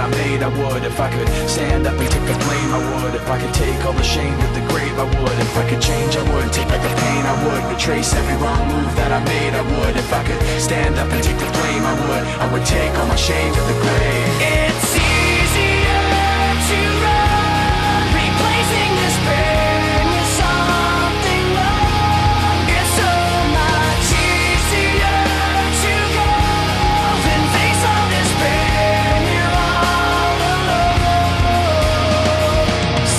I made, I would. If I could stand up and take the blame, I would. If I could take all the shame to the grave, I would. If I could change, I would. Take back the pain, I would. Retrace every wrong move that I made, I would. If I could stand up and take the blame, I would. I would take all my shame to the grave. It's easier to run, replacing this pain with something wrong. It's so much easier to go than face all this pain. You're all alone.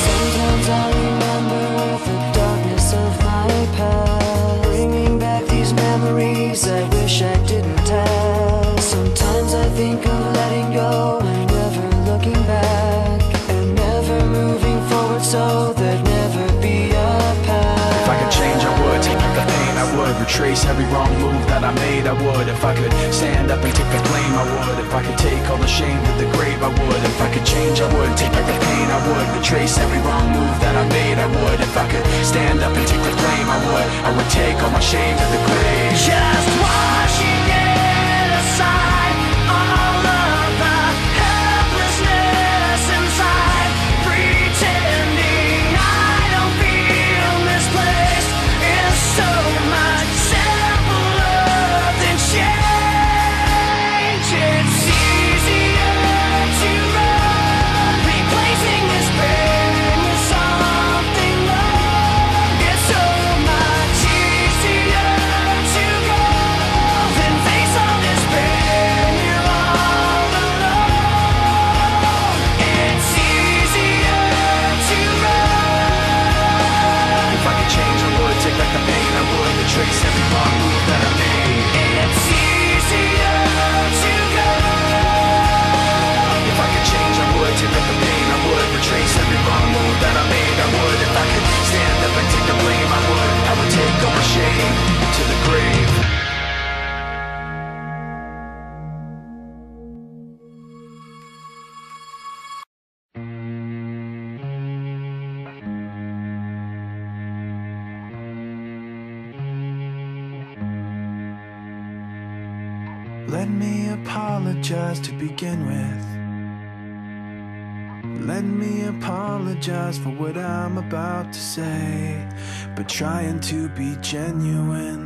Sometimes I remember the darkness of my past, bringing back these memories I wish I didn't have. Sometimes I think of letting go and never looking back, and never moving forward so there'd never be a path. If I could change, I would. Take back the pain, I would. Retrace every wrong move that I made, I would. If I could stand up and take the blame, I would. If I could take all the shame to the grave, I would. If I could change, I would. Take back the pain, I would. Retrace every wrong move that I made, I would. If I could stand up and take the blame, I would. I would take all my shame to the grave. Just washing it aside, all of the helplessness inside, pretending I don't feel misplaced is so much simpler than change. It's easier to run, replacing this pain with something wrong. It's so much easier to go than face all this pain. You're all alone. It's easier to run. If I could change, I would. Take back the pain, I would. Retrace every wrong move that I made. It's easier to go. If I could change, I would. Take back the pain, I would. Retrace every wrong move that I made, I would. If I could stand up and take the blame, I would. I would take all my shame to the grave. Let me apologize to begin with. Let me apologize for what I'm about to say, but trying to be genuine.